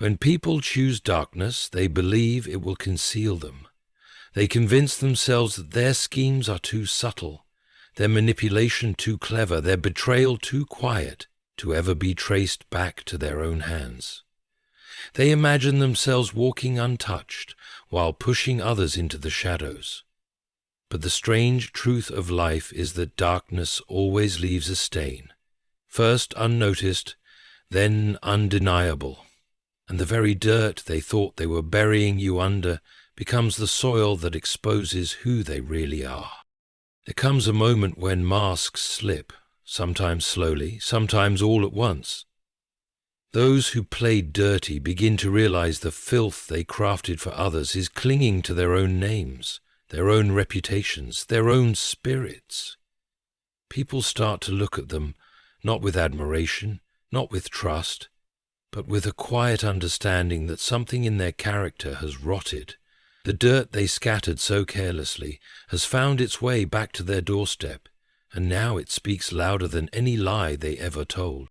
When people choose darkness, they believe it will conceal them. They convince themselves that their schemes are too subtle, their manipulation too clever, their betrayal too quiet to ever be traced back to their own hands. They imagine themselves walking untouched while pushing others into the shadows. But the strange truth of life is that darkness always leaves a stain, first unnoticed, then undeniable, and the very dirt they thought they were burying you under becomes the soil that exposes who they really are. There comes a moment when masks slip, sometimes slowly, sometimes all at once. Those who played dirty begin to realize the filth they crafted for others is clinging to their own names, their own reputations, their own spirits. People start to look at them, not with admiration, not with trust, but with a quiet understanding that something in their character has rotted. The dirt they scattered so carelessly has found its way back to their doorstep, and now it speaks louder than any lie they ever told.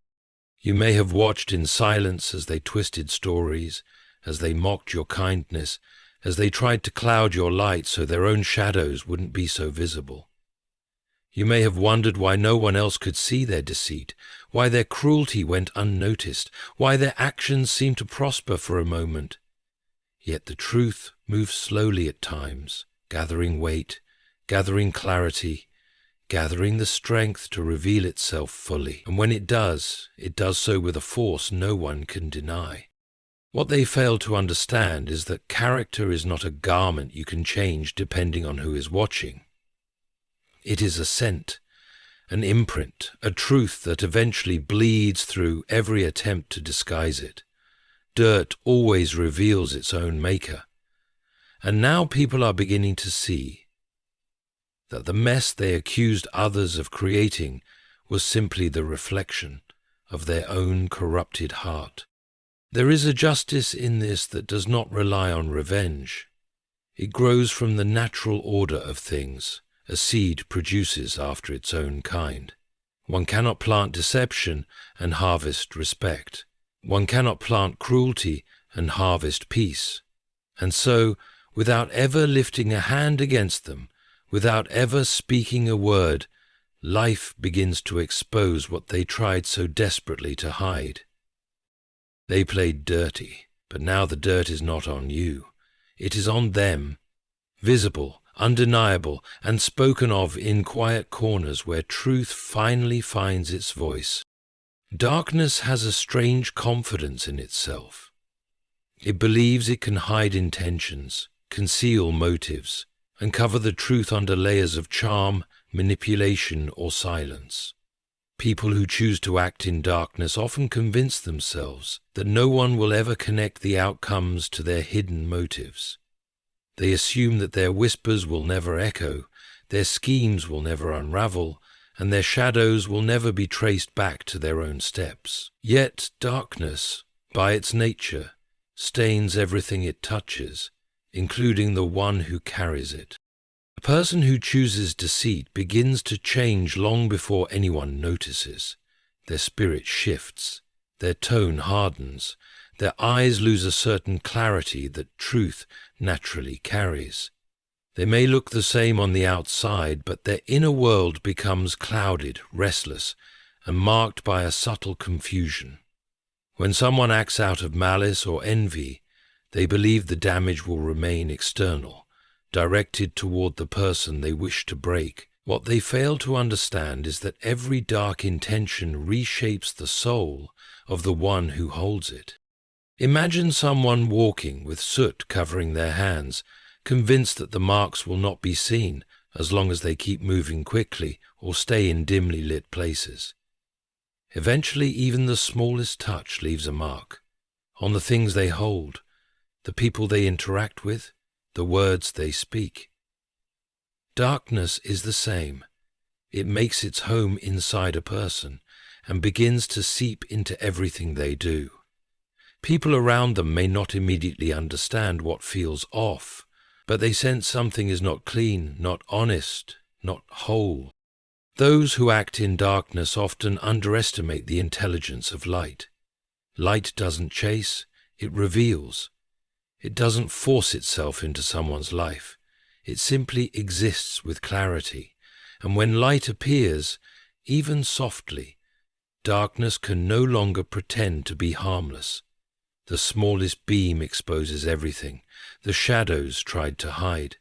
You may have watched in silence as they twisted stories, as they mocked your kindness, as they tried to cloud your light so their own shadows wouldn't be so visible. You may have wondered why no one else could see their deceit, why their cruelty went unnoticed, why their actions seemed to prosper for a moment. Yet the truth moves slowly at times, gathering weight, gathering clarity, gathering the strength to reveal itself fully. And when it does so with a force no one can deny. What they fail to understand is that character is not a garment you can change depending on who is watching. It is a scent, an imprint, a truth that eventually bleeds through every attempt to disguise it. Dirt always reveals its own maker. And now people are beginning to see that the mess they accused others of creating was simply the reflection of their own corrupted heart. There is a justice in this that does not rely on revenge. It grows from the natural order of things a seed produces after its own kind. One cannot plant deception and harvest respect. One cannot plant cruelty and harvest peace. And so, without ever lifting a hand against them, without ever speaking a word, life begins to expose what they tried so desperately to hide. They played dirty, but now the dirt is not on you. It is on them, visible, undeniable, and spoken of in quiet corners where truth finally finds its voice. Darkness has a strange confidence in itself. It believes it can hide intentions, conceal motives, and cover the truth under layers of charm, manipulation, or silence. People who choose to act in darkness often convince themselves that no one will ever connect the outcomes to their hidden motives. They assume that their whispers will never echo, their schemes will never unravel, and their shadows will never be traced back to their own steps. Yet darkness, by its nature, stains everything it touches, including the one who carries it. A person who chooses deceit begins to change long before anyone notices. Their spirit shifts, their tone hardens, their eyes lose a certain clarity that truth naturally carries. They may look the same on the outside, but their inner world becomes clouded, restless, and marked by a subtle confusion. When someone acts out of malice or envy, they believe the damage will remain external, directed toward the person they wish to break. What they fail to understand is that every dark intention reshapes the soul of the one who holds it. Imagine someone walking with soot covering their hands, convinced that the marks will not be seen as long as they keep moving quickly or stay in dimly lit places. Eventually, even the smallest touch leaves a mark on the things they hold, the people they interact with, the words they speak. Darkness is the same. It makes its home inside a person and begins to seep into everything they do. People around them may not immediately understand what feels off, but they sense something is not clean, not honest, not whole. Those who act in darkness often underestimate the intelligence of light. Light doesn't chase, It reveals. It doesn't force itself into someone's life. It simply exists with clarity. And when light appears, even softly, darkness can no longer pretend to be harmless. The smallest beam exposes everything. The shadows tried to hide.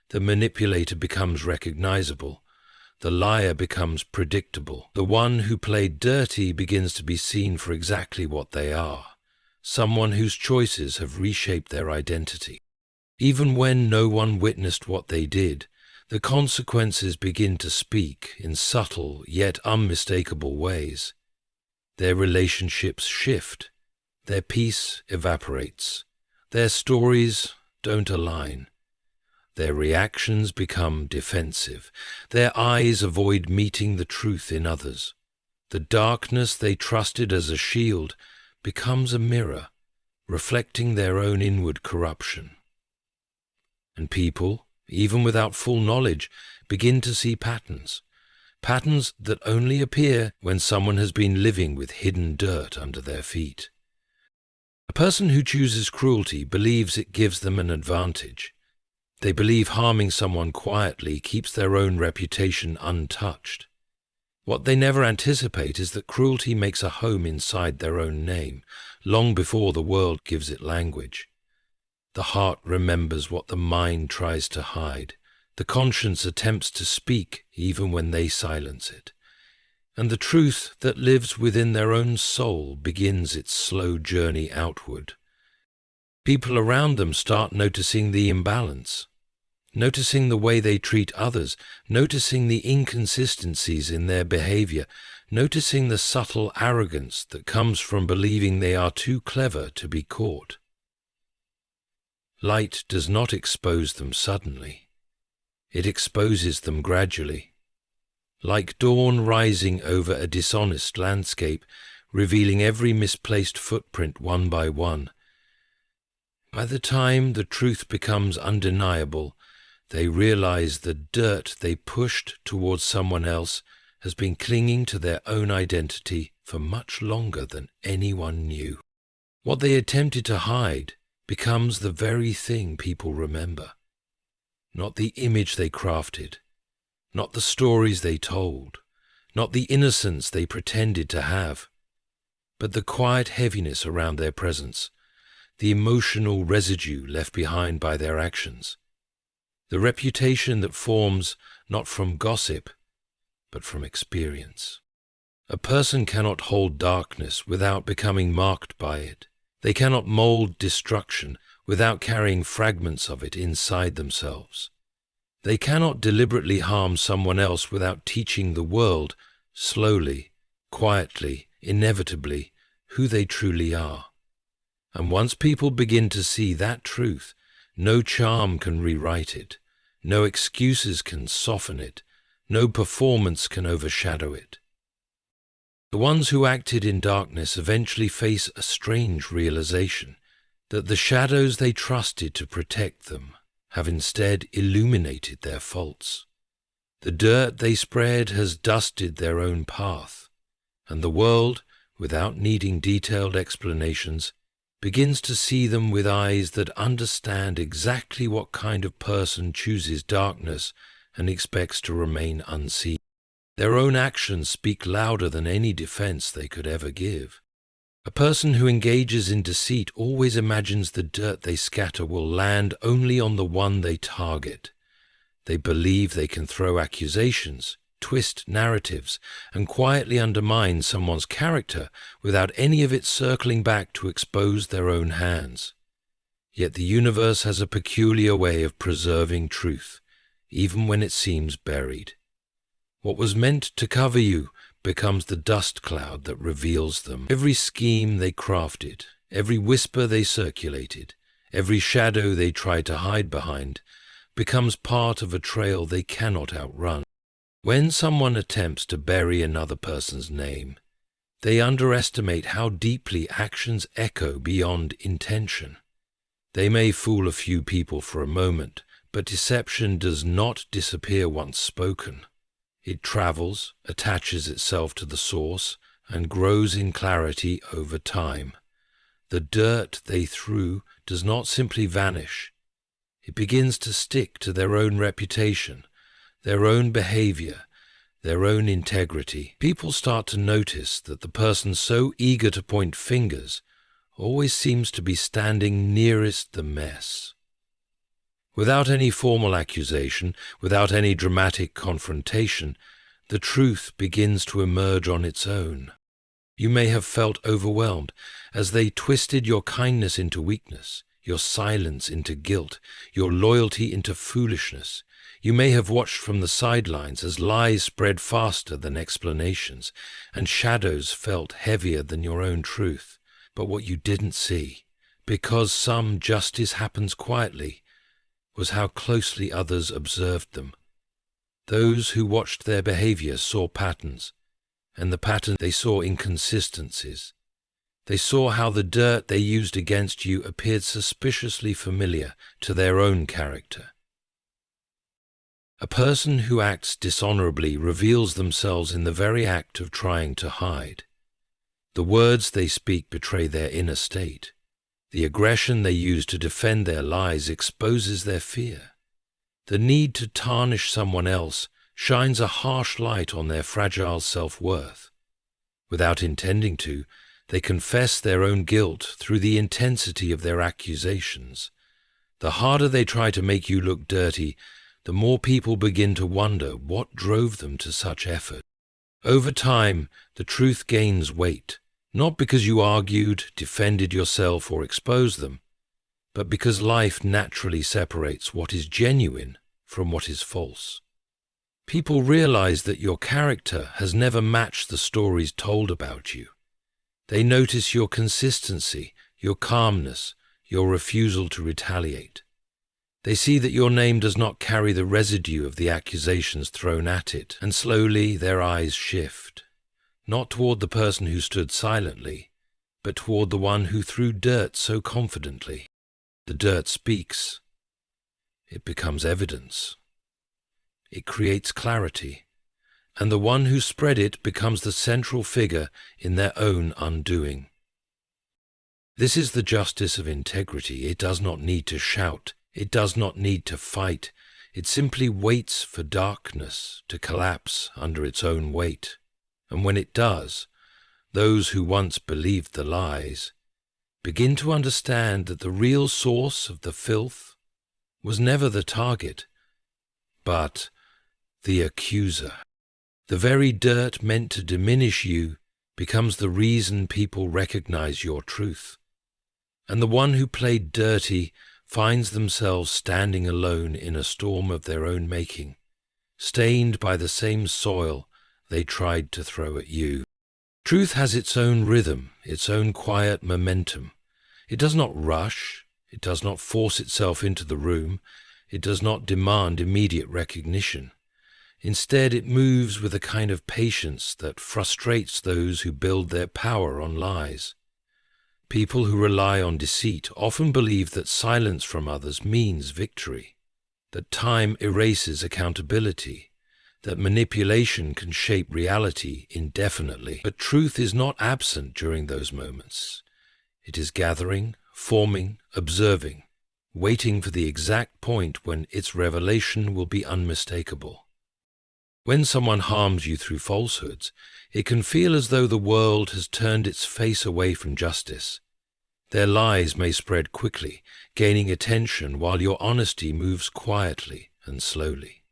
The manipulator becomes recognizable. The liar becomes predictable. The one who played dirty begins to be seen for exactly what they are, someone whose choices have reshaped their identity. Even when no one witnessed what they did, the consequences begin to speak in subtle yet unmistakable ways. Their relationships shift. Their peace evaporates. Their stories don't align. Their reactions become defensive. Their eyes avoid meeting the truth in others. The darkness they trusted as a shield becomes a mirror, reflecting their own inward corruption. And people, even without full knowledge, begin to see patterns. Patterns that only appear when someone has been living with hidden dirt under their feet. A person who chooses cruelty believes it gives them an advantage. They believe harming someone quietly keeps their own reputation untouched. What they never anticipate is that cruelty makes a home inside their own name, long before the world gives it language. The heart remembers what the mind tries to hide. The conscience attempts to speak even when they silence it. And the truth that lives within their own soul begins its slow journey outward. People around them start noticing the imbalance, noticing the way they treat others, noticing the inconsistencies in their behavior, noticing the subtle arrogance that comes from believing they are too clever to be caught. Light does not expose them suddenly. It exposes them gradually. Like dawn rising over a dishonest landscape, revealing every misplaced footprint one by one. By the time the truth becomes undeniable, they realize the dirt they pushed towards someone else has been clinging to their own identity for much longer than anyone knew. What they attempted to hide becomes the very thing people remember. Not the image they crafted, not the stories they told, not the innocence they pretended to have, but the quiet heaviness around their presence, the emotional residue left behind by their actions, the reputation that forms not from gossip, but from experience. A person cannot hold darkness without becoming marked by it. They cannot mold destruction without carrying fragments of it inside themselves. They cannot deliberately harm someone else without teaching the world, slowly, quietly, inevitably, who they truly are. And once people begin to see that truth, no charm can rewrite it, no excuses can soften it, no performance can overshadow it. The ones who acted in darkness eventually face a strange realization that the shadows they trusted to protect them have instead illuminated their faults. The dirt they spread has dusted their own path, and the world, without needing detailed explanations, begins to see them with eyes that understand exactly what kind of person chooses darkness and expects to remain unseen. Their own actions speak louder than any defense they could ever give. A person who engages in deceit always imagines the dirt they scatter will land only on the one they target. They believe they can throw accusations, twist narratives, and quietly undermine someone's character without any of it circling back to expose their own hands. Yet the universe has a peculiar way of preserving truth, even when it seems buried. What was meant to cover you becomes the dust cloud that reveals them. Every scheme they crafted, every whisper they circulated, every shadow they tried to hide behind, becomes part of a trail they cannot outrun. When someone attempts to bury another person's name, they underestimate how deeply actions echo beyond intention. They may fool a few people for a moment, but deception does not disappear once spoken. It travels, attaches itself to the source, and grows in clarity over time. the dirt they threw does not simply vanish. It begins to stick to their own reputation, their own behavior, their own integrity. People start to notice that the person so eager to point fingers always seems to be standing nearest the mess. Without any formal accusation, without any dramatic confrontation, the truth begins to emerge on its own. You may have felt overwhelmed as they twisted your kindness into weakness, your silence into guilt, your loyalty into foolishness. You may have watched from the sidelines as lies spread faster than explanations, and shadows felt heavier than your own truth. But what you didn't see, because some justice happens quietly, was how closely others observed them. Those who watched their behavior saw patterns, and the pattern they saw inconsistencies. They saw how the dirt they used against you appeared suspiciously familiar to their own character. A person who acts dishonorably reveals themselves in the very act of trying to hide. The words they speak betray their inner state. The aggression they use to defend their lies exposes their fear. The need to tarnish someone else shines a harsh light on their fragile self-worth. Without intending to, they confess their own guilt through the intensity of their accusations. The harder they try to make you look dirty, the more people begin to wonder what drove them to such effort. Over time, the truth gains weight, not because you argued, defended yourself, or exposed them, but because life naturally separates what is genuine from what is false. People realize that your character has never matched the stories told about you. They notice your consistency, your calmness, your refusal to retaliate. They see that your name does not carry the residue of the accusations thrown at it, and slowly their eyes shift, not toward the person who stood silently, but toward the one who threw dirt so confidently. The dirt speaks. It becomes evidence. It creates clarity, and the one who spread it becomes the central figure in their own undoing. This is the justice of integrity. It does not need to shout. It does not need to fight. It simply waits for darkness to collapse under its own weight. And when it does, those who once believed the lies begin to understand that the real source of the filth was never the target, but the accuser. The very dirt meant to diminish you becomes the reason people recognize your truth. And the one who played dirty finds themselves standing alone in a storm of their own making, stained by the same soil they tried to throw at you. Truth has its own rhythm, its own quiet momentum. It does not rush, it does not force itself into the room, it does not demand immediate recognition. Instead, it moves with a kind of patience that frustrates those who build their power on lies. People who rely on deceit often believe that silence from others means victory, that time erases accountability, that manipulation can shape reality indefinitely. But truth is not absent during those moments. It is gathering, forming, observing, waiting for the exact point when its revelation will be unmistakable. When someone harms you through falsehoods, it can feel as though the world has turned its face away from justice. Their lies may spread quickly, gaining attention while your honesty moves quietly and slowly.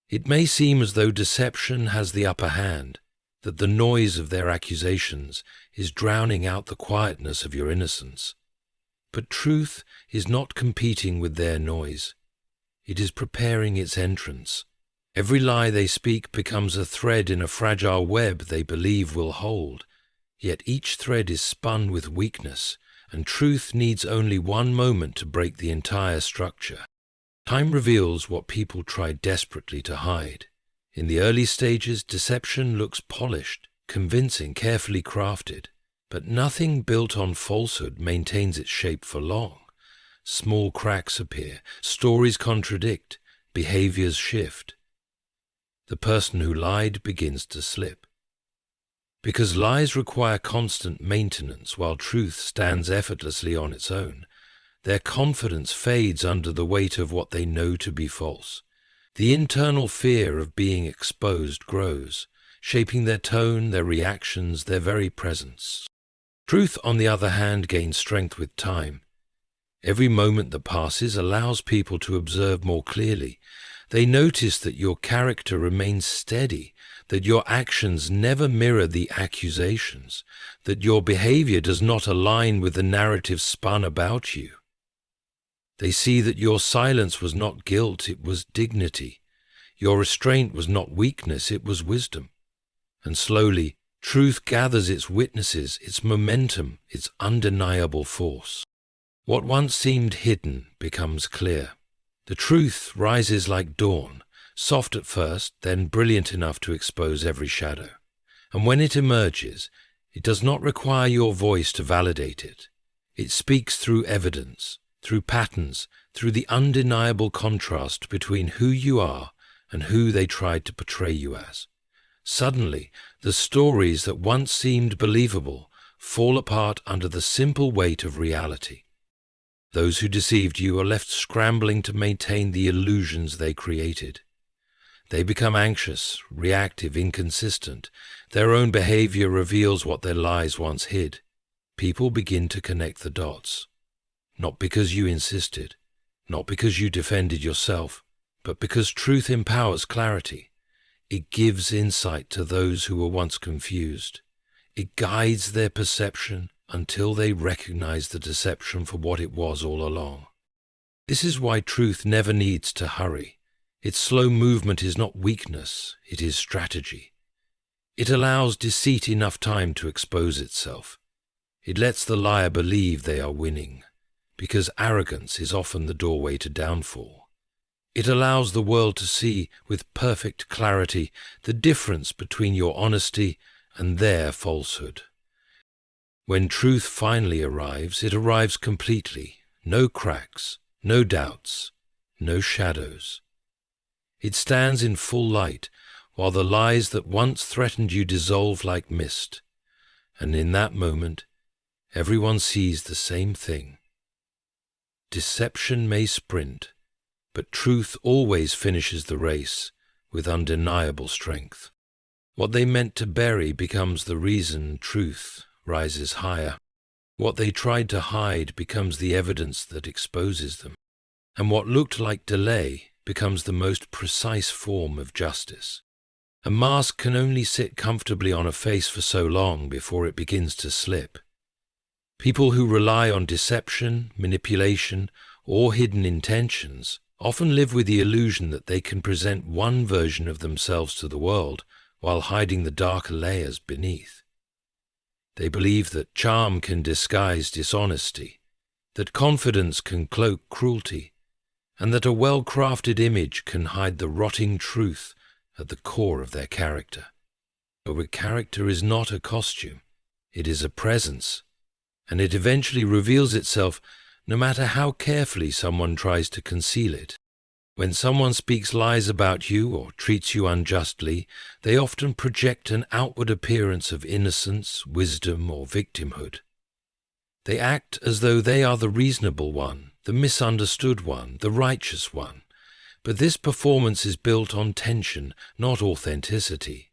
It may seem as though deception has the upper hand, that the noise of their accusations is drowning out the quietness of your innocence. But truth is not competing with their noise. It is preparing its entrance. Every lie they speak becomes a thread in a fragile web they believe will hold, yet each thread is spun with weakness, and truth needs only one moment to break the entire structure. Time reveals what people try desperately to hide. In the early stages, deception looks polished, convincing, carefully crafted, but nothing built on falsehood maintains its shape for long. Small cracks appear, stories contradict, behaviors shift. The person who lied begins to slip. Because lies require constant maintenance while truth stands effortlessly on its own, their confidence fades under the weight of what they know to be false. The internal fear of being exposed grows, shaping their tone, their reactions, their very presence. Truth, on the other hand, gains strength with time. Every moment that passes allows people to observe more clearly. They notice that your character remains steady, that your actions never mirror the accusations, that your behavior does not align with the narrative spun about you. They see that your silence was not guilt, it was dignity. Your restraint was not weakness, it was wisdom. And slowly, truth gathers its witnesses, its momentum, its undeniable force. What once seemed hidden becomes clear. The truth rises like dawn, soft at first, then brilliant enough to expose every shadow. And when it emerges, it does not require your voice to validate it. It speaks through evidence, through patterns, through the undeniable contrast between who you are and who they tried to portray you as. Suddenly, the stories that once seemed believable fall apart under the simple weight of reality. Those who deceived you are left scrambling to maintain the illusions they created. They become anxious, reactive, inconsistent. Their own behavior reveals what their lies once hid. People begin to connect the dots. Not because you insisted, not because you defended yourself, but because truth empowers clarity. It gives insight to those who were once confused. It guides their perception until they recognize the deception for what it was all along. This is why truth never needs to hurry. Its slow movement is not weakness, it is strategy. It allows deceit enough time to expose itself. It lets the liar believe they are winning, because arrogance is often the doorway to downfall. It allows the world to see with perfect clarity the difference between your honesty and their falsehood. When truth finally arrives, it arrives completely, no cracks, no doubts, no shadows. It stands in full light, while the lies that once threatened you dissolve like mist. And in that moment, everyone sees the same thing. Deception may sprint, but truth always finishes the race with undeniable strength. What they meant to bury becomes the reason truth rises higher. What they tried to hide becomes the evidence that exposes them. And what looked like delay becomes the most precise form of justice. A mask can only sit comfortably on a face for so long before it begins to slip. People who rely on deception, manipulation, or hidden intentions often live with the illusion that they can present one version of themselves to the world while hiding the darker layers beneath. They believe that charm can disguise dishonesty, that confidence can cloak cruelty, and that a well-crafted image can hide the rotting truth at the core of their character. But a character is not a costume, it is a presence, and it eventually reveals itself no matter how carefully someone tries to conceal it. When someone speaks lies about you or treats you unjustly, they often project an outward appearance of innocence, wisdom, or victimhood. They act as though they are the reasonable one, the misunderstood one, the righteous one. But this performance is built on tension, not authenticity.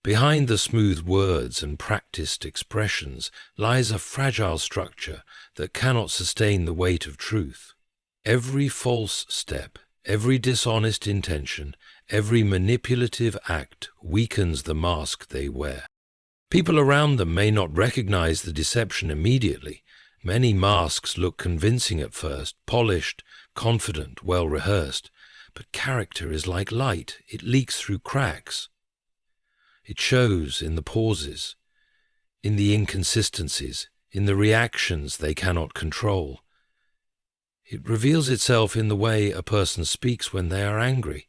Behind the smooth words and practiced expressions lies a fragile structure that cannot sustain the weight of truth. Every false step, every dishonest intention, every manipulative act weakens the mask they wear. People around them may not recognize the deception immediately. Many masks look convincing at first, polished, confident, well-rehearsed. But character is like light, it leaks through cracks. It shows in the pauses, in the inconsistencies, in the reactions they cannot control. It reveals itself in the way a person speaks when they are angry,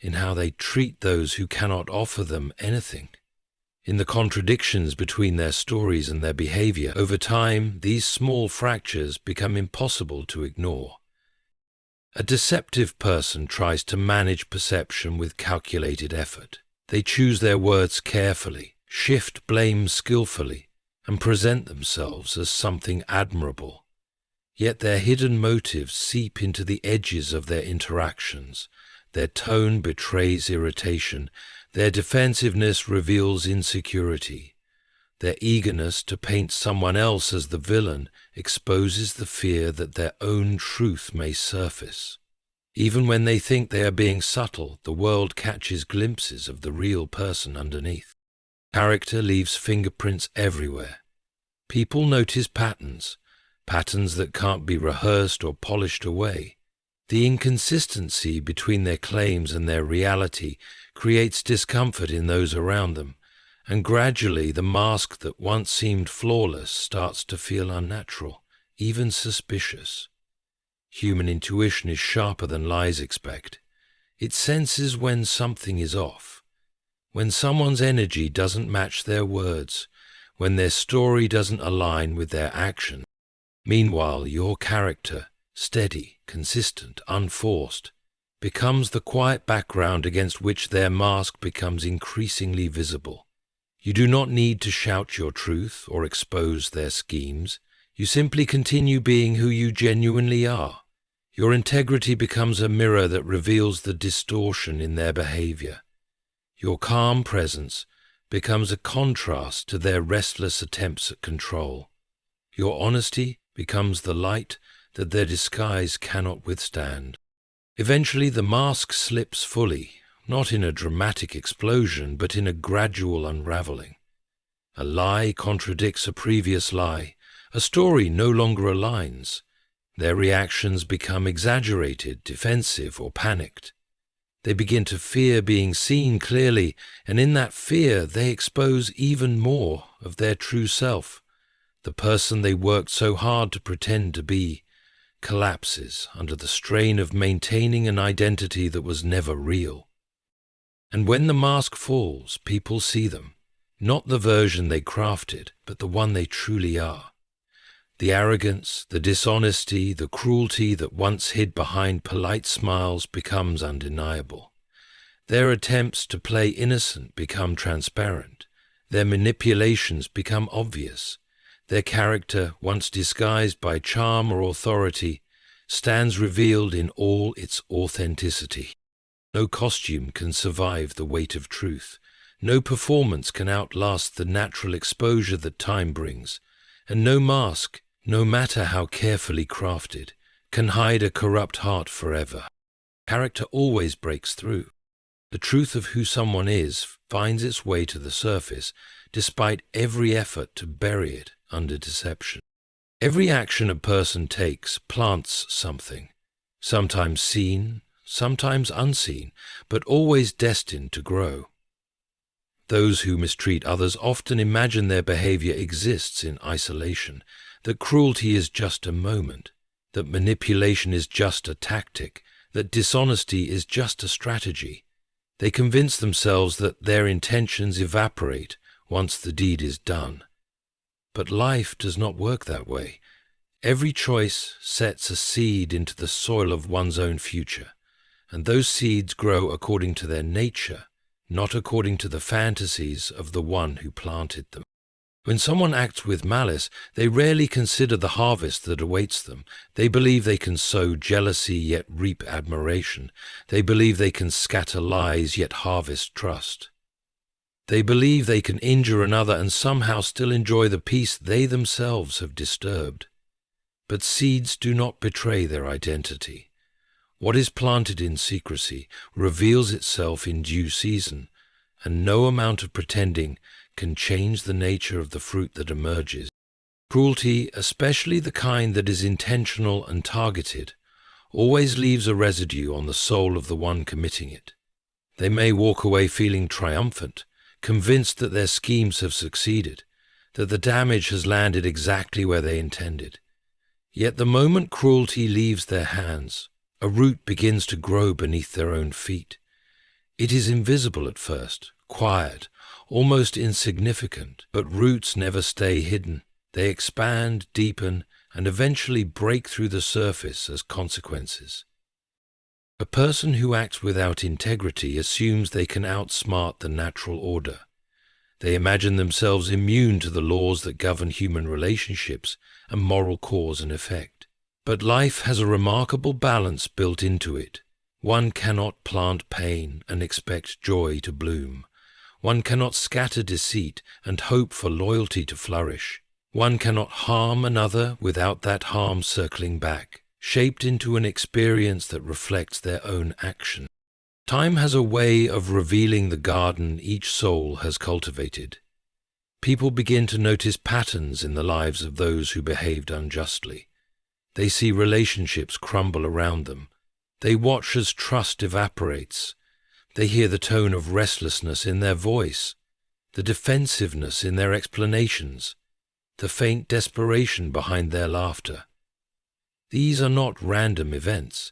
in how they treat those who cannot offer them anything, in the contradictions between their stories and their behavior. Over time, these small fractures become impossible to ignore. A deceptive person tries to manage perception with calculated effort. They choose their words carefully, shift blame skillfully, and present themselves as something admirable. Yet their hidden motives seep into the edges of their interactions. Their tone betrays irritation. Their defensiveness reveals insecurity. Their eagerness to paint someone else as the villain exposes the fear that their own truth may surface. Even when they think they are being subtle, the world catches glimpses of the real person underneath. Character leaves fingerprints everywhere. People notice patterns that can't be rehearsed or polished away. The inconsistency between their claims and their reality creates discomfort in those around them, and gradually the mask that once seemed flawless starts to feel unnatural, even suspicious. Human intuition is sharper than lies expect. It senses when something is off, when someone's energy doesn't match their words, when their story doesn't align with their action. Meanwhile, your character, steady, consistent, unforced, becomes the quiet background against which their mask becomes increasingly visible. You do not need to shout your truth or expose their schemes. You simply continue being who you genuinely are. Your integrity becomes a mirror that reveals the distortion in their behavior. Your calm presence becomes a contrast to their restless attempts at control. Your honesty becomes the light that their disguise cannot withstand. Eventually the mask slips fully, not in a dramatic explosion, but in a gradual unraveling. A lie contradicts a previous lie. A story no longer aligns. Their reactions become exaggerated, defensive, or panicked. They begin to fear being seen clearly, and in that fear they expose even more of their true self. The person they worked so hard to pretend to be collapses under the strain of maintaining an identity that was never real. And when the mask falls, people see them, not the version they crafted, but the one they truly are. The arrogance, the dishonesty, the cruelty that once hid behind polite smiles becomes undeniable. Their attempts to play innocent become transparent. Their manipulations become obvious. Their character, once disguised by charm or authority, stands revealed in all its authenticity. No costume can survive the weight of truth. No performance can outlast the natural exposure that time brings, and no mask, no matter how carefully crafted, can hide a corrupt heart forever. Character always breaks through. The truth of who someone is finds its way to the surface, despite every effort to bury it under deception. Every action a person takes plants something, sometimes seen, sometimes unseen, but always destined to grow. Those who mistreat others often imagine their behavior exists in isolation, that cruelty is just a moment, that manipulation is just a tactic, that dishonesty is just a strategy. They convince themselves that their intentions evaporate once the deed is done. But life does not work that way. Every choice sets a seed into the soil of one's own future, and those seeds grow according to their nature, not according to the fantasies of the one who planted them. When someone acts with malice, they rarely consider the harvest that awaits them. They believe they can sow jealousy yet reap admiration. They believe they can scatter lies yet harvest trust. They believe they can injure another and somehow still enjoy the peace they themselves have disturbed. But seeds do not betray their identity. What is planted in secrecy reveals itself in due season, and no amount of pretending can change the nature of the fruit that emerges. Cruelty, especially the kind that is intentional and targeted, always leaves a residue on the soul of the one committing it. They may walk away feeling triumphant, convinced that their schemes have succeeded, that the damage has landed exactly where they intended. Yet the moment cruelty leaves their hands, a root begins to grow beneath their own feet. It is invisible at first, quiet, almost insignificant, but roots never stay hidden. They expand, deepen, and eventually break through the surface as consequences. A person who acts without integrity assumes they can outsmart the natural order. They imagine themselves immune to the laws that govern human relationships and moral cause and effect. But life has a remarkable balance built into it. One cannot plant pain and expect joy to bloom. One cannot scatter deceit and hope for loyalty to flourish. One cannot harm another without that harm circling back, shaped into an experience that reflects their own action. Time has a way of revealing the garden each soul has cultivated. People begin to notice patterns in the lives of those who behaved unjustly. They see relationships crumble around them. They watch as trust evaporates. They hear the tone of restlessness in their voice, the defensiveness in their explanations, the faint desperation behind their laughter. These are not random events.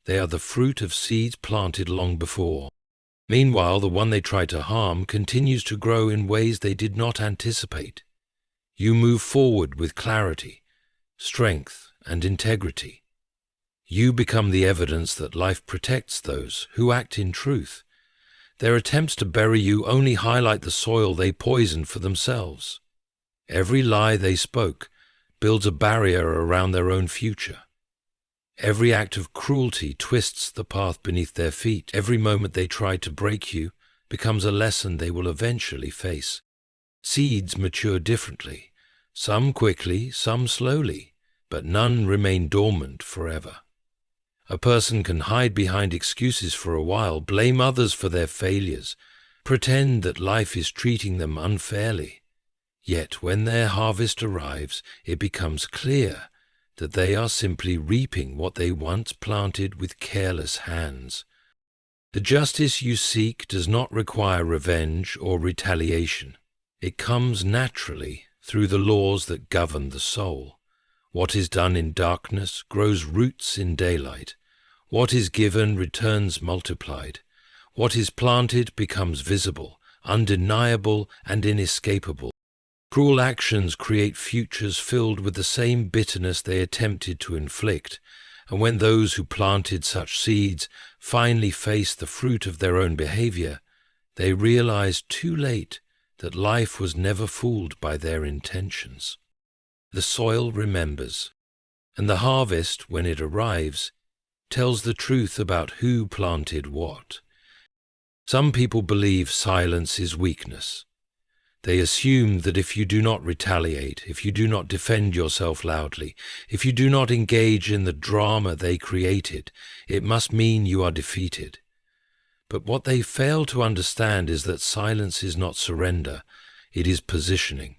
They are the fruit of seeds planted long before. Meanwhile, the one they try to harm continues to grow in ways they did not anticipate. You move forward with clarity, strength, and integrity. You become the evidence that life protects those who act in truth. Their attempts to bury you only highlight the soil they poisoned for themselves. Every lie they spoke builds a barrier around their own future. Every act of cruelty twists the path beneath their feet. Every moment they try to break you becomes a lesson they will eventually face. Seeds mature differently, some quickly, some slowly, but none remain dormant forever. A person can hide behind excuses for a while, blame others for their failures, pretend that life is treating them unfairly. Yet when their harvest arrives, it becomes clear that they are simply reaping what they once planted with careless hands. The justice you seek does not require revenge or retaliation. It comes naturally through the laws that govern the soul. What is done in darkness grows roots in daylight. What is given returns multiplied. What is planted becomes visible, undeniable, and inescapable. Cruel actions create futures filled with the same bitterness they attempted to inflict, and when those who planted such seeds finally face the fruit of their own behavior, they realize too late that life was never fooled by their intentions. The soil remembers, and the harvest, when it arrives, tells the truth about who planted what. Some people believe silence is weakness. They assume that if you do not retaliate, if you do not defend yourself loudly, if you do not engage in the drama they created, it must mean you are defeated. But what they fail to understand is that silence is not surrender, it is positioning.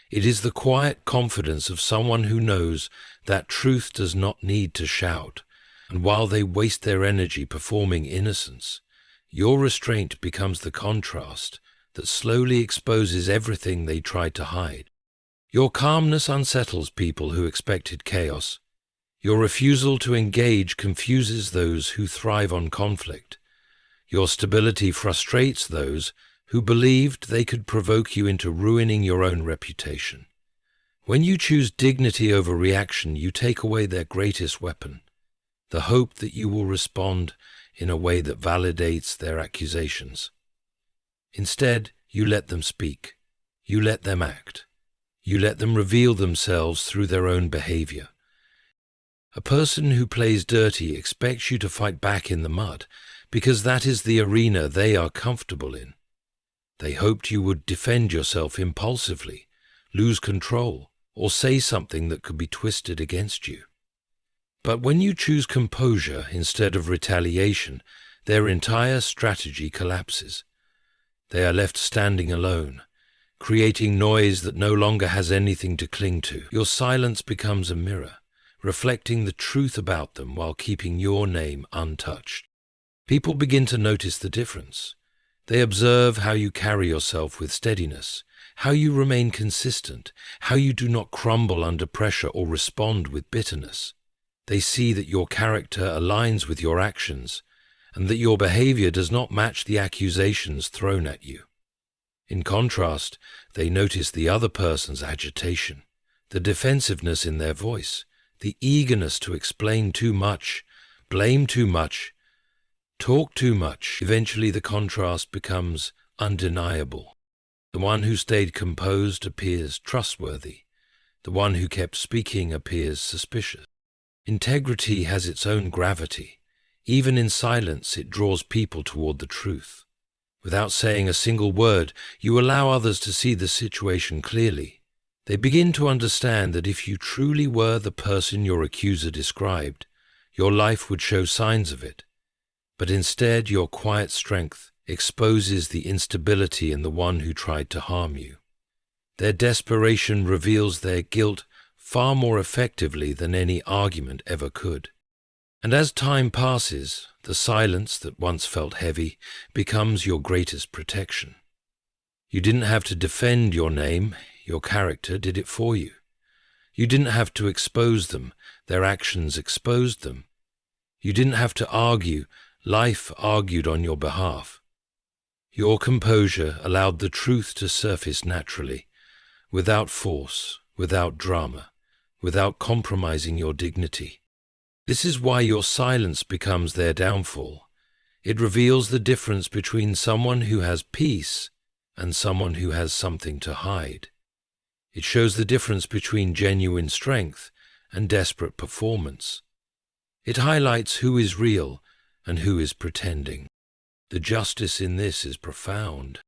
It is the quiet confidence of someone who knows that truth does not need to shout, and while they waste their energy performing innocence, your restraint becomes the contrast that slowly exposes everything they tried to hide. Your calmness unsettles people who expected chaos. Your refusal to engage confuses those who thrive on conflict. Your stability frustrates those who believed they could provoke you into ruining your own reputation. When you choose dignity over reaction, you take away their greatest weapon, the hope that you will respond in a way that validates their accusations. Instead, you let them speak. You let them act. You let them reveal themselves through their own behavior. A person who plays dirty expects you to fight back in the mud because that is the arena they are comfortable in. They hoped you would defend yourself impulsively, lose control, or say something that could be twisted against you. But when you choose composure instead of retaliation, their entire strategy collapses. They are left standing alone, creating noise that no longer has anything to cling to. Your silence becomes a mirror, reflecting the truth about them while keeping your name untouched. People begin to notice the difference. They observe how you carry yourself with steadiness, how you remain consistent, how you do not crumble under pressure or respond with bitterness. They see that your character aligns with your actions, and that your behavior does not match the accusations thrown at you. In contrast, they notice the other person's agitation, the defensiveness in their voice, the eagerness to explain too much, blame too much, talk too much. Eventually the contrast becomes undeniable. The one who stayed composed appears trustworthy. The one who kept speaking appears suspicious. Integrity has its own gravity. Even in silence, it draws people toward the truth. Without saying a single word, you allow others to see the situation clearly. They begin to understand that if you truly were the person your accuser described, your life would show signs of it. But instead, your quiet strength exposes the instability in the one who tried to harm you. Their desperation reveals their guilt far more effectively than any argument ever could. And as time passes, the silence that once felt heavy becomes your greatest protection. You didn't have to defend your name, your character did it for you. You didn't have to expose them, their actions exposed them. You didn't have to argue, life argued on your behalf. Your composure allowed the truth to surface naturally, without force, without drama, without compromising your dignity. This is why your silence becomes their downfall. It reveals the difference between someone who has peace and someone who has something to hide. It shows the difference between genuine strength and desperate performance. It highlights who is real and who is pretending. The justice in this is profound.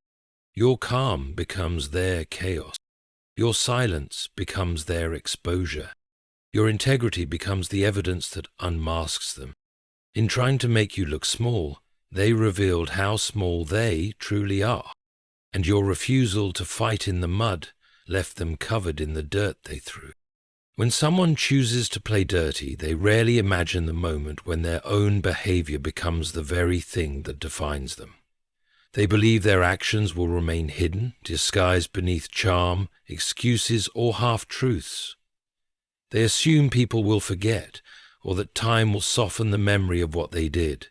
Your calm becomes their chaos. Your silence becomes their exposure. Your integrity becomes the evidence that unmasks them. In trying to make you look small, they revealed how small they truly are. And your refusal to fight in the mud left them covered in the dirt they threw. When someone chooses to play dirty, they rarely imagine the moment when their own behavior becomes the very thing that defines them. They believe their actions will remain hidden, disguised beneath charm, excuses, or half-truths. They assume people will forget, or that time will soften the memory of what they did.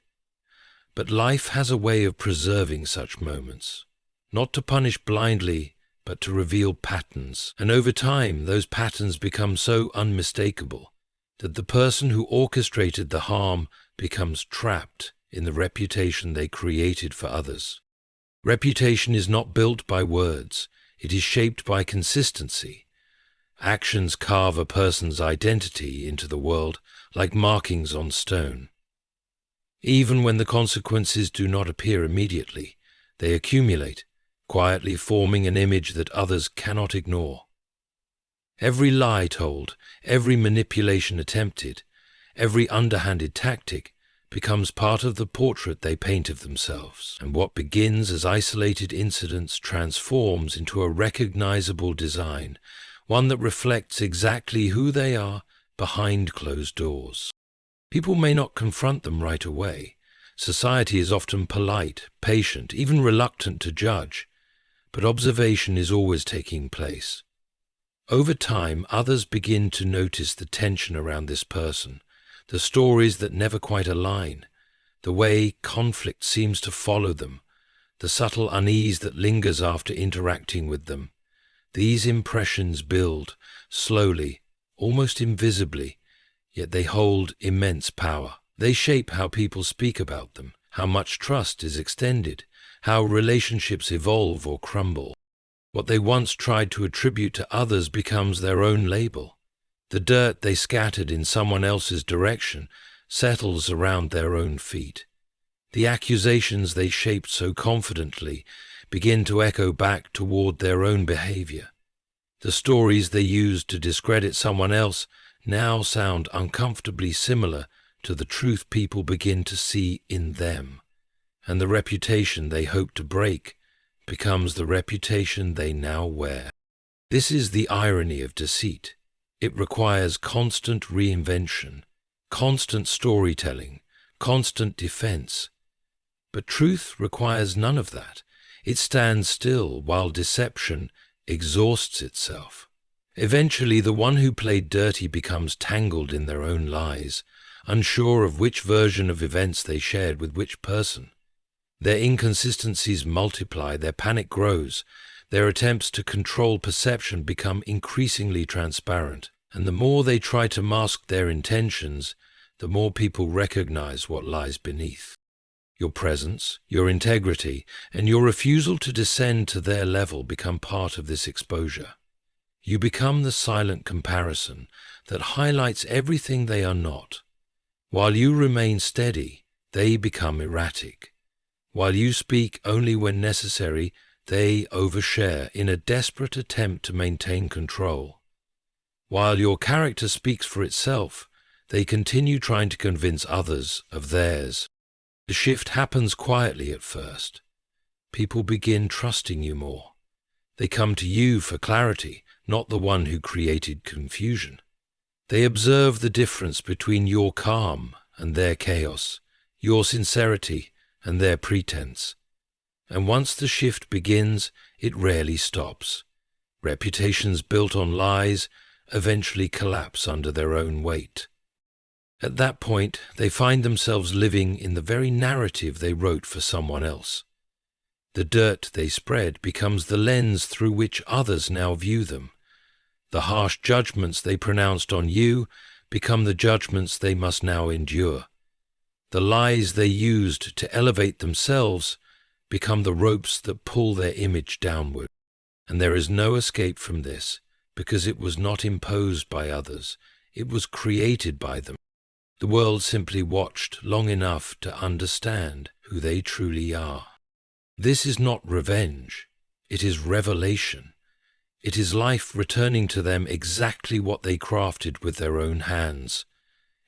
But life has a way of preserving such moments, not to punish blindly, but to reveal patterns. And over time, those patterns become so unmistakable that the person who orchestrated the harm becomes trapped in the reputation they created for others. Reputation is not built by words, it is shaped by consistency. Actions carve a person's identity into the world like markings on stone. Even when the consequences do not appear immediately, they accumulate, quietly forming an image that others cannot ignore. Every lie told, every manipulation attempted, every underhanded tactic becomes part of the portrait they paint of themselves, and what begins as isolated incidents transforms into a recognizable design, one that reflects exactly who they are behind closed doors. People may not confront them right away. Society is often polite, patient, even reluctant to judge, but observation is always taking place. Over time, others begin to notice the tension around this person, the stories that never quite align, the way conflict seems to follow them, the subtle unease that lingers after interacting with them. These impressions build, slowly, almost invisibly, yet they hold immense power. They shape how people speak about them, how much trust is extended, how relationships evolve or crumble. What they once tried to attribute to others becomes their own label. The dirt they scattered in someone else's direction settles around their own feet. The accusations they shaped so confidently begin to echo back toward their own behavior. The stories they used to discredit someone else now sound uncomfortably similar to the truth people begin to see in them, and the reputation they hope to break becomes the reputation they now wear. This is the irony of deceit. It requires constant reinvention, constant storytelling, constant defense. But truth requires none of that. It stands still while deception exhausts itself. Eventually, the one who played dirty becomes tangled in their own lies, unsure of which version of events they shared with which person. Their inconsistencies multiply, their panic grows, their attempts to control perception become increasingly transparent, and the more they try to mask their intentions, the more people recognize what lies beneath. Your presence, your integrity, and your refusal to descend to their level become part of this exposure. You become the silent comparison that highlights everything they are not. While you remain steady, they become erratic. While you speak only when necessary, they overshare in a desperate attempt to maintain control. While your character speaks for itself, they continue trying to convince others of theirs. The shift happens quietly at first. People begin trusting you more. They come to you for clarity, not the one who created confusion. They observe the difference between your calm and their chaos, your sincerity and their pretense. And once the shift begins, it rarely stops. Reputations built on lies eventually collapse under their own weight. At that point, they find themselves living in the very narrative they wrote for someone else. The dirt they spread becomes the lens through which others now view them. The harsh judgments they pronounced on you become the judgments they must now endure. The lies they used to elevate themselves become the ropes that pull their image downward. And there is no escape from this, because it was not imposed by others, it was created by them. The world simply watched long enough to understand who they truly are. This is not revenge, it is revelation. It is life returning to them exactly what they crafted with their own hands.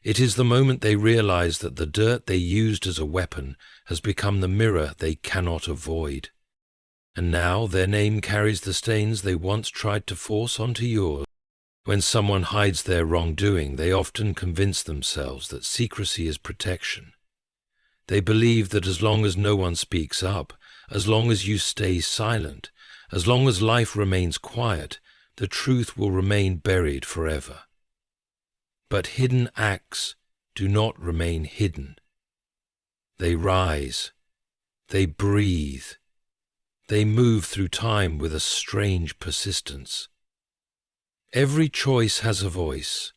It is the moment they realize that the dirt they used as a weapon has become the mirror they cannot avoid. And now their name carries the stains they once tried to force onto yours. When someone hides their wrongdoing, they often convince themselves that secrecy is protection. They believe that as long as no one speaks up, as long as you stay silent, as long as life remains quiet, the truth will remain buried forever. But hidden acts do not remain hidden. They rise, they breathe, they move through time with a strange persistence. Every choice has a voice,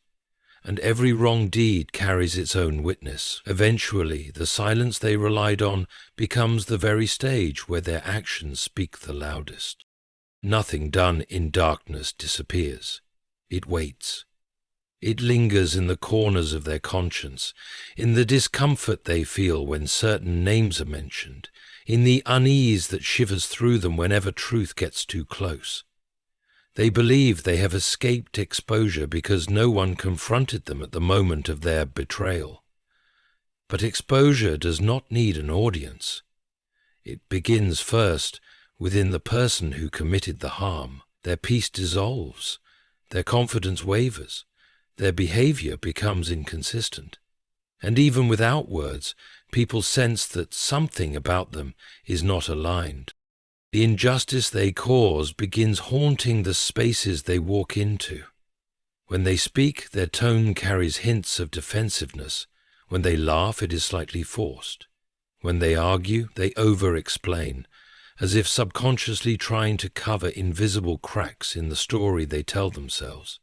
and every wrong deed carries its own witness. Eventually, the silence they relied on becomes the very stage where their actions speak the loudest. Nothing done in darkness disappears. It waits. It lingers in the corners of their conscience, in the discomfort they feel when certain names are mentioned, in the unease that shivers through them whenever truth gets too close. They believe they have escaped exposure because no one confronted them at the moment of their betrayal. But exposure does not need an audience. It begins first within the person who committed the harm. Their peace dissolves, their confidence wavers, their behavior becomes inconsistent. And even without words, people sense that something about them is not aligned. The injustice they cause begins haunting the spaces they walk into. When they speak, their tone carries hints of defensiveness. When they laugh, it is slightly forced. When they argue, they over-explain, as if subconsciously trying to cover invisible cracks in the story they tell themselves.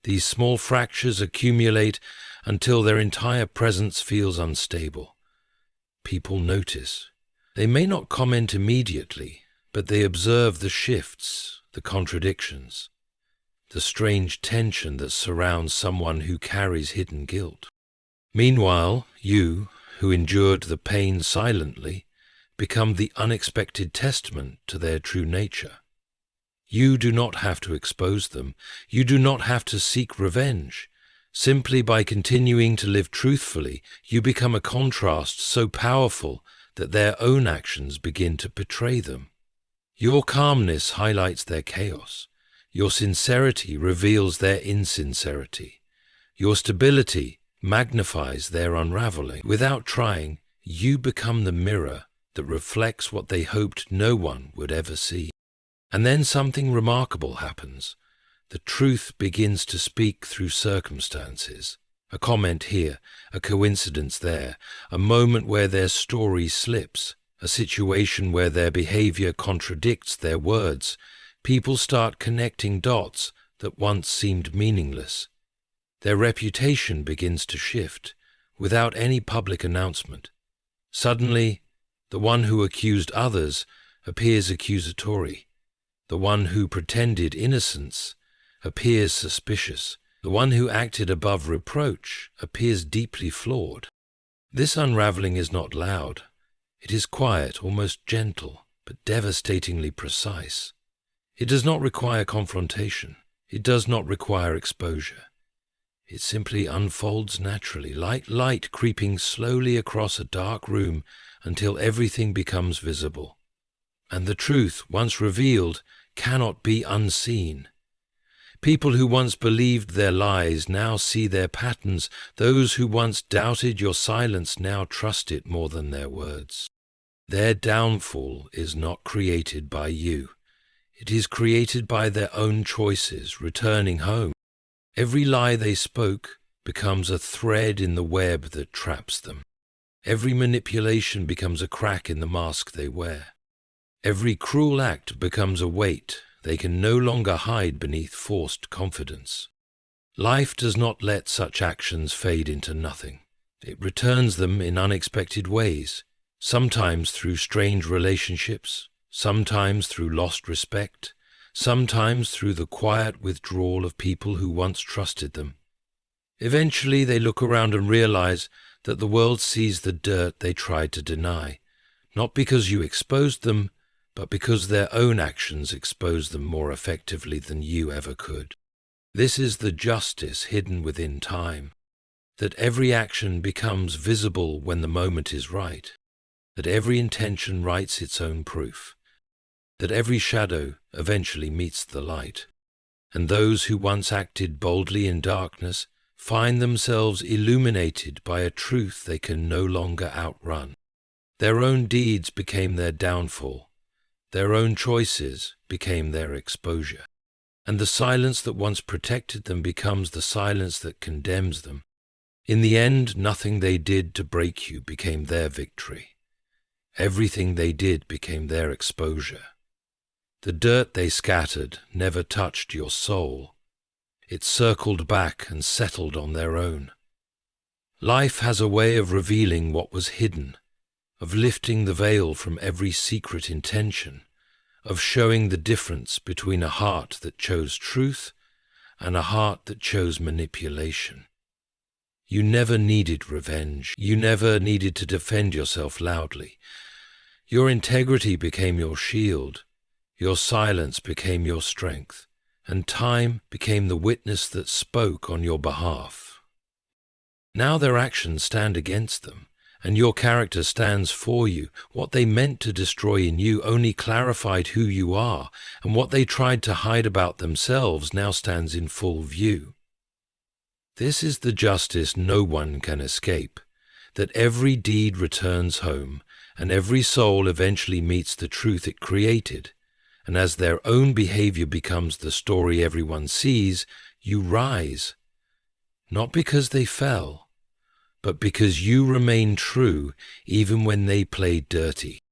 These small fractures accumulate until their entire presence feels unstable. People notice. They may not comment immediately, but they observe the shifts, the contradictions, the strange tension that surrounds someone who carries hidden guilt. Meanwhile, you, who endured the pain silently, become the unexpected testament to their true nature. You do not have to expose them. You do not have to seek revenge. Simply by continuing to live truthfully, you become a contrast so powerful that their own actions begin to betray them. Your calmness highlights their chaos. Your sincerity reveals their insincerity. Your stability magnifies their unraveling. Without trying, you become the mirror that reflects what they hoped no one would ever see. And then something remarkable happens. The truth begins to speak through circumstances. A comment here, a coincidence there, a moment where their story slips, a situation where their behavior contradicts their words. People start connecting dots that once seemed meaningless. Their reputation begins to shift without any public announcement. Suddenly, the one who accused others appears accusatory. The one who pretended innocence appears suspicious. The one who acted above reproach appears deeply flawed. This unraveling is not loud. It is quiet, almost gentle, but devastatingly precise. It does not require confrontation. It does not require exposure. It simply unfolds naturally, like light creeping slowly across a dark room until everything becomes visible. And the truth, once revealed, cannot be unseen. People who once believed their lies now see their patterns. Those who once doubted your silence now trust it more than their words. Their downfall is not created by you. It is created by their own choices, returning home. Every lie they spoke becomes a thread in the web that traps them. Every manipulation becomes a crack in the mask they wear. Every cruel act becomes a weight they can no longer hide beneath forced confidence. Life does not let such actions fade into nothing. It returns them in unexpected ways, sometimes through strange relationships, sometimes through lost respect, sometimes through the quiet withdrawal of people who once trusted them. Eventually they look around and realize that the world sees the dirt they tried to deny, not because you exposed them, but because their own actions exposed them more effectively than you ever could. This is the justice hidden within time, that every action becomes visible when the moment is right, that every intention writes its own proof, that every shadow eventually meets the light, and those who once acted boldly in darkness find themselves illuminated by a truth they can no longer outrun. Their own deeds became their downfall. Their own choices became their exposure, and the silence that once protected them becomes the silence that condemns them. In the end, nothing they did to break you became their victory. Everything they did became their exposure. The dirt they scattered never touched your soul. It circled back and settled on their own. Life has a way of revealing what was hidden, of lifting the veil from every secret intention, of showing the difference between a heart that chose truth and a heart that chose manipulation. You never needed revenge. You never needed to defend yourself loudly. Your integrity became your shield. Your silence became your strength, and time became the witness that spoke on your behalf. Now their actions stand against them, and your character stands for you. What they meant to destroy in you only clarified who you are, and what they tried to hide about themselves now stands in full view. This is the justice no one can escape, that every deed returns home, and every soul eventually meets the truth it created. And as their own behavior becomes the story everyone sees, you rise, not because they fell, but because you remain true even when they played dirty.